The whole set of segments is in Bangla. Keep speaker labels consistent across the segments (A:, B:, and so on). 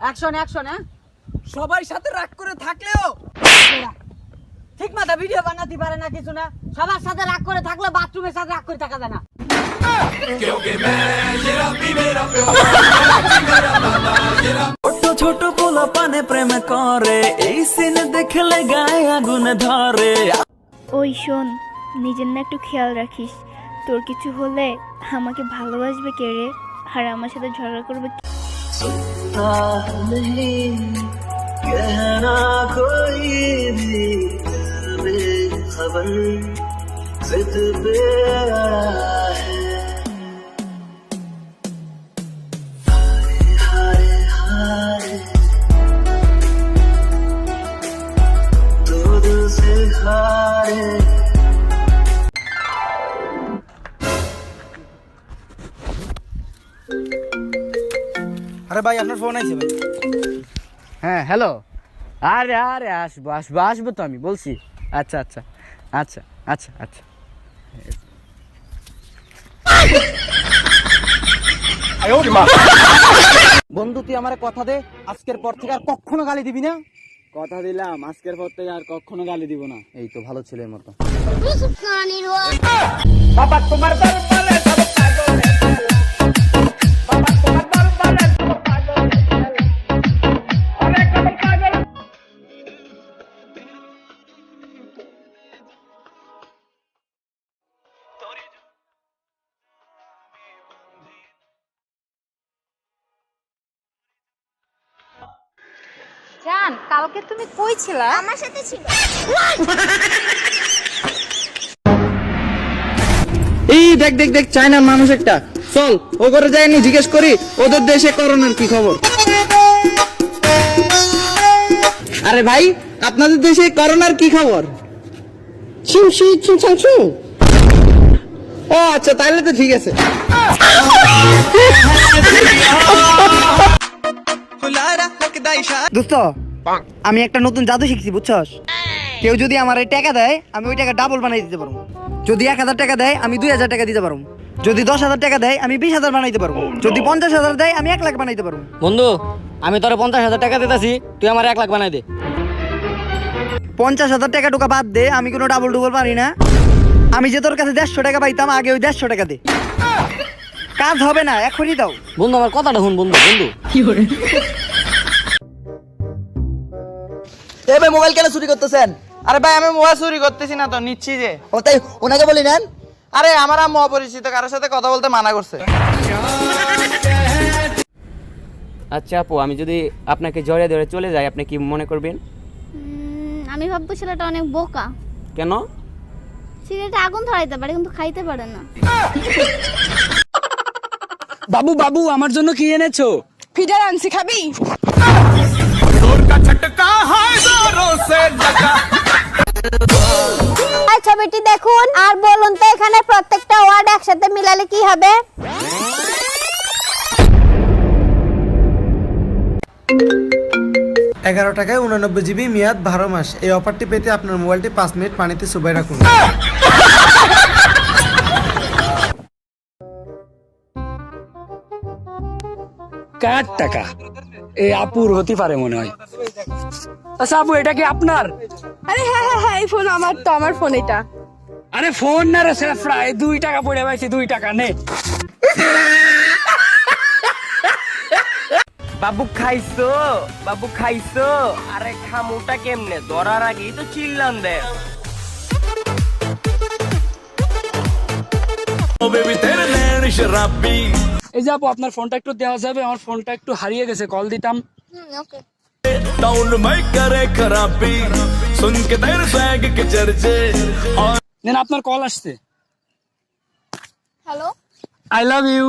A: Action action. হ্যাঁ,
B: সবাই সাথে রাগ করে থাকলেও
A: ঠিক মতো ভিডিও বানাতে পারে না, কিছু না। সবার সাথে রাগ করে থাকলে বাথরুমের সাথে রাগ করে থাকা যায় না।
C: ছোট ছোট পোলা পানে প্রেম করে, এই সিন দেখলে গায়ে আগুন ধরে।
D: ওই শোন, নিজের না একটু খেয়াল রাখিস। তোর কিছু হলে আমাকে ভালোবাসবে কে রে? আর আমার সাথে ঝগড়া করবে কে?
C: कहना कोई भी खबर जिद पे आया है, हारे हारे दो दिल से हारे।
B: আরে ভাই আপনার ফোন আইছে ভাই।
A: হ্যাঁ হ্যালো। আরে আরে আসবো আসবো আসবো তো, আমি বলছি। আচ্ছা আচ্ছা আচ্ছা আচ্ছা আচ্ছা। বন্ধু তুই আমার কথা দে, আজকের পর থেকে আর কখনো গালি দিবি না।
B: কথা দিলাম আজকের পর থেকে আর কখনো গালি দিব না।
A: এই তো ভালো ছেলের মতো।
B: বাবা তোমার দরবারে সব পাগল, বাবা তোমার দরবারে সব পাগল, অনেক সব পাগল।
E: জান, কালকে তুমি কই ছিলা?
D: আমার সাথে ছিল।
B: এই দেখ দেখ দেখ, চায়নার মানুষ একটা। চল ও করে যায়নি, জিজ্ঞেস করি ওদের দেশে করোনার কি খবর। আরে ভাই, আপনাদের দেশে করোনার কি খবর? ও আচ্ছা, তাহলে তো ঠিক আছে।
F: দোস্ত, আমি একটা নতুন জাদু শিখছি, বুঝছস? কেউ যদি আমার এই টাকা দেয়, আমি ওই টাকা ডাবল বানাই দিতে পারবো। যদি 1000 টাকা দেয়, আমি 2000 টাকা দিতে পারবো। যদি 10,000 টাকা দেয়, আমি 20,000 বানাইতে পারবো। যদি 50,000 দেয়, আমি 1 লাখ বানাইতে পারবো।
A: বন্ধু, আমি তোর 50,000 টাকা দিতেছি, তুই আমার 1 লাখ বানাই দে।
F: 50,000 টাকা টোকা বাদ দে, আমি কোনো ডাবল ডুবল পারি না। আমি যে তোর কাছে 150 টাকা পাইতাম, আগে ওই 150 টাকা দে। কাজ হবে না, এখনই দাও।
A: বন্ধু আমার কথাটা শুন বন্ধু। বন্ধু
F: এ ভাই, মোবাইল কেন চুরি করতেছেন?
B: আরে ভাই, আমি মোবাইল চুরি করতেছি না তো, নিচ্ছি যে।
F: ও তাই, ওনাকে বলি নেন।
B: আরে আমার আম্মু অপরিচিত কারোর সাথে কথা বলতে মানা করছে।
A: আচ্ছা আপু, আমি যদি আপনাকে জড়িয়ে ধরে চলে যাই, আপনি কি মনে করবেন?
D: আমি ভাববো ছেলেটা অনেক বোকা।
A: কেন?
D: সিগারেটে আগুন ধরাইতে পারে কিন্তু খাইতে পারে না।
B: বাবু বাবু, আমার জন্য কি এনেছো?
E: ফিডার আনছি, খাবি?
D: ছবিটি দেখুন আর বলুন তো এখানে প্রত্যেকটা ওয়ার্ড একসাথে মিলালে কি হবে?
G: টাকায় 89 GB মেয়াদ 12 মাস। এই অফারটি পেতে আপনার মোবাইলটি 5 মিনিট পানিতে চুবাই রাখুন।
H: কার টাকা? এই আপুর হতে পারে মনে হয়। আচ্ছা আপু, এটা কি আপনার?
E: আরে হ্যাঁ হ্যাঁ হ্যাঁ, এই ফোন আমার তো, আমার ফোন এটা।
H: আরে ফোন না রে সেফরা, 2 টাকা পড়ে পাইছি, 2 টাকা নে।
A: বাবু খাইছো? বাবু খাইছো? আরে খামুটা কেমনে? ধরার আগেই তো চিল্লান দে।
H: এই যে আপু, আপনার ফোনটা একটু দেওয়া যাবে? আমার ফোনটা একটু হারিয়ে গেছে, কল দিতাম।
D: ওকে।
H: নেন, আপনার কল আসছে।
D: Hello,
H: I love you.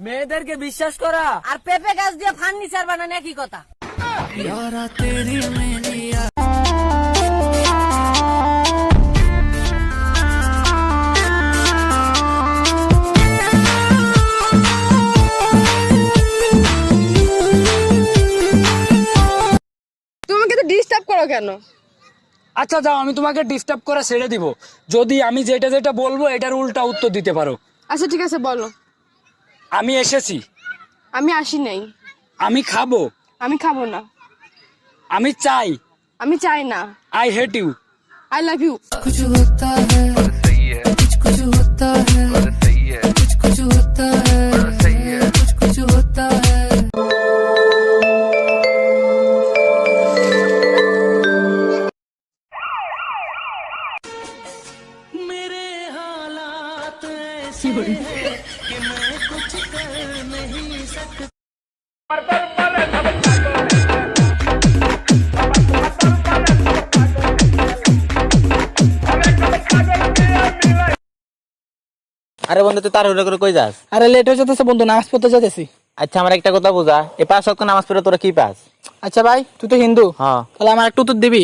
H: মেয়েদেরকে
I: বিশ্বাস করা আর পেঁপে গাছ দিয়ে ফার্নিচার বানানো একই কথা।
E: তুমি আমাকে তো ডিস্টার্ব করো কেন?
H: আচ্ছা যাও, আমি তোমাকে ডিস্টার্ব করে ছেড়ে দিব যদি আমি যেটা যেটা বলবো এটার উল্টা উত্তর দিতে পারো।
E: আচ্ছা ঠিক আছে, বলো।
H: আমি এসেছি।
E: আমি আসি নাই।
H: আমি খাবো।
E: আমি খাবো না।
H: আমি চাই।
E: আমি চাই না।
H: I hate you.
E: I love you.
B: আরে বন্ধু তুই তাড়াহুড়ো করে কই যাস?
F: আরে লেট হয়ে যেতেছে বন্ধু, নামাজ পড়তে যেতেছি।
B: আচ্ছা আমার একটা কথা বুঝা, এই 5 ওয়াক্ত নামাজ পড়ে তোরা কি পাস?
F: আচ্ছা ভাই, তুই তো হিন্দু,
B: হ্যাঁ।
F: তাহলে আমার একটু উত্তর দিবি।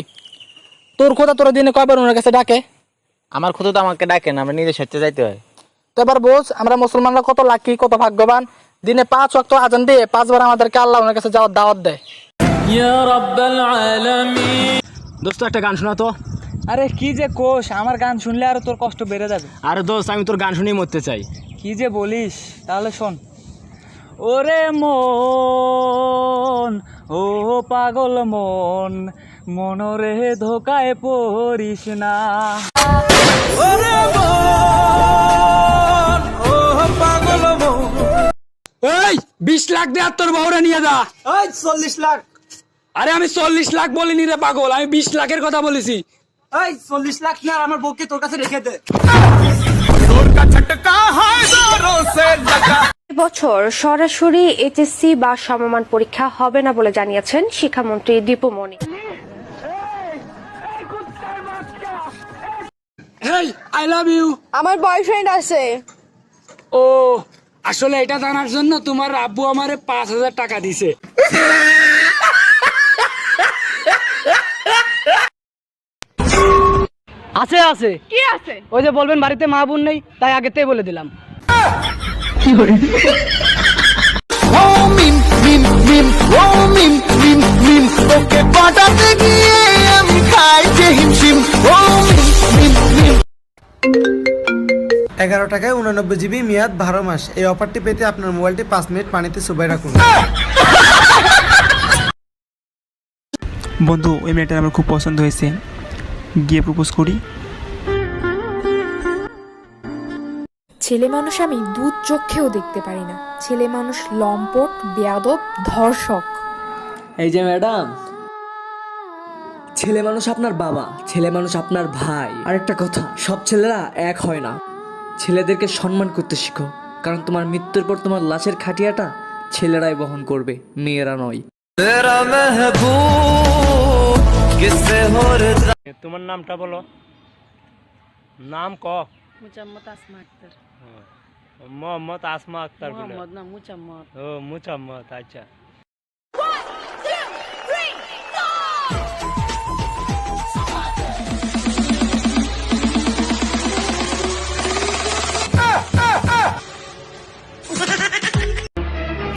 F: তোর খোদা তোর দিনে কয়বার ওনার কাছে ডাকে?
B: আমার খুদ তো আমাকে ডাকে না, আমরা নিজে সত্যি যাইতে হয়।
F: তো এবার বোঝ আমরা মুসলমানরা কত লাকি, কত ভাগ্যবান। দিনে 5 ওয়াক্ত আজান দিয়ে 5 বার আমাদেরকে আল্লাহ ওনার কাছে যাওয়ার দাওয়াত দেয়।
C: ইয়া রাব্বাল আলামিন।
A: দোস্ত একটা গান শোনা তো।
F: আরে কি যে কোষ, আমার গান শুনলে আর তোর কষ্ট বেড়ে যাবে।
A: আরে দোস্ত আমি তোর গান শুনেই মরতে চাই।
F: কি যে বলিস, তাহলে শোন। ওরে মন, ও পাগল মন, মনরে ধোকায় পড়িস না।
H: এই 20 লাখ দে আর তোর বউরে নিয়ে যা।
F: 40 লাখ।
H: আরে আমি 40 লাখ বলিনি রে পাগল, আমি 20 লাখের কথা বলেছি।
F: 40 লাখ না, আমার বউকে তোর কাছে রেখে দে।
J: বছর সরাসরি এইচএসসি বা সমমান পরীক্ষা হবে না বলে জানিয়েছেন শিক্ষামন্ত্রী Dipu Moni.
H: Hey I love you.
E: আমার বয়ফ্রেন্ড আছে।
H: ও আসলে এটা জানার জন্য তোমার আব্বু আমারে 5,000 টাকা দিছে।
F: আছে আছে।
E: কি আছে?
F: ওই যে বলবেন বাড়িতে মা বোন নেই, তাই আগেতেই বলে দিলাম।
G: এগারো টাকায় 99 জিবি মেয়াদ 12 মাস। এই অফারটি পেতে আপনার মোবাইলটি 5 মিনিট পানিতে চুবাই রাখুন।
K: বন্ধু ওই মেয়েটার আমার খুব পছন্দ হয়েছে, গিয়ে প্রপোজ করি।
J: ছেলে মানুষ আমি দুধ চোখেও দেখতে পারি না। ছেলে মানুষ লম্পট, বেয়াদব, ধর্ষক।
I: এই যে ম্যাডাম, ছেলে মানুষ আপনার বাবা, ছেলে মানুষ আপনার ভাই। আর একটা কথা, সব ছেলেরা এক হয় না। ছেলেদেরকে সম্মান করতে শিখো, কারণ তোমার মৃত্যুর পর তোমার লাশের খাটিয়াটা ছেলেরাই বহন করবে, মেয়েরা নয়।
A: তোমার নামটা বলো। নাম ক।
I: মুজাম্মদ আসমা আক্তার।
A: মোহাম্মদ আসমা আক্তার।
I: মোহাম্মদ না, মুজাম্মদ।
A: ও মুজাম্মদ, আচ্ছা।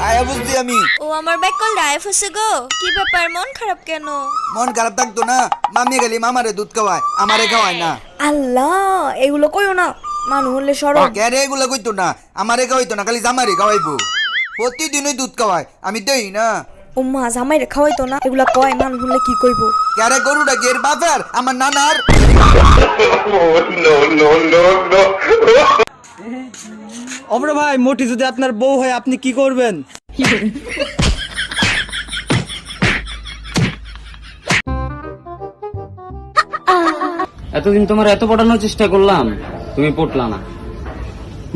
B: আয়া বুঝছি আমি।
L: ও আমার ব্যাক কল লাইফ হচ্ছে গো। কি ব্যাপার, মন খারাপ কেন?
B: মন খারাপ থাকতো না, মামি গেলি মামারে দুধ খাওয়ায়, আমারে খাওয়ায় না।
L: আল্লাহ, এগুলো কইও না, মানু হলে সরম।
B: কেরে এগুলো কইতো না, আমারে খাওয়াইতো না, খালি জামারে খাওয়াইবো। প্রতিদিনই দুধ খাওয়ায়, আমি দেই না।
L: ও মা, জামাইরে খাওয়াইতো না, এগুলা কয়, মানু হলে কি কইব?
B: কেরে গরুটা গের বাপের, আমার নানার।
F: অমর ভাই, মোটি যদি আপনার বউ হয় আপনি কি করবেন?
I: এতদিন তোমার এত পটানোর চেষ্টা করলাম, তুমি পটলা না।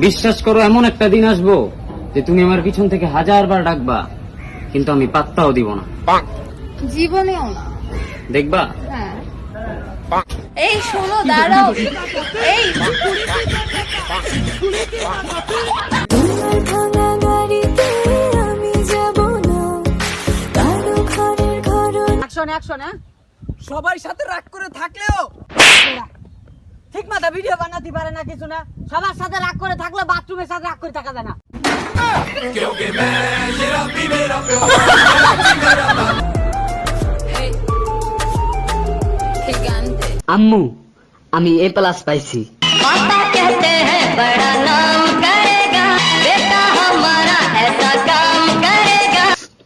I: বিশ্বাস করো, এমন একটা দিন আসবো যে তুমি আমার পিছন থেকে 1000 বার ডাকবা, কিন্তু আমি পাত্তাও দিব না।
E: জীবনেও না।
I: দেখবা?
E: এই শোনো, দাঁড়াও। এই
L: ভাঙা গাড়িতে
F: অ্যাকশন হ্যাঁ সবার সাথে রাগ করে থাকলেও ঠিক মতো ভিডিও বানাতে পারে না কিছু না সবার সাথে রাগ করে থাকলে বাথরুমের সাথে রাগ করে থাকা যায় না
I: আম্মু আমি A+ পাইছি।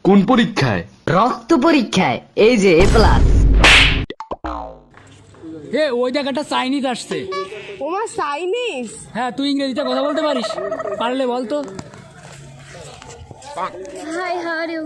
C: কোন পরীক্ষায়?
I: রক্ত পরীক্ষায়। এই যে A+।
H: এ ওই জায়গাটা চাইনিজ আসছে।
E: ওমা চাইনিজ।
H: হ্যাঁ তুই ইংরেজিতে কথা বলতে পারিস? পারলে বল তো।
D: Hi how are you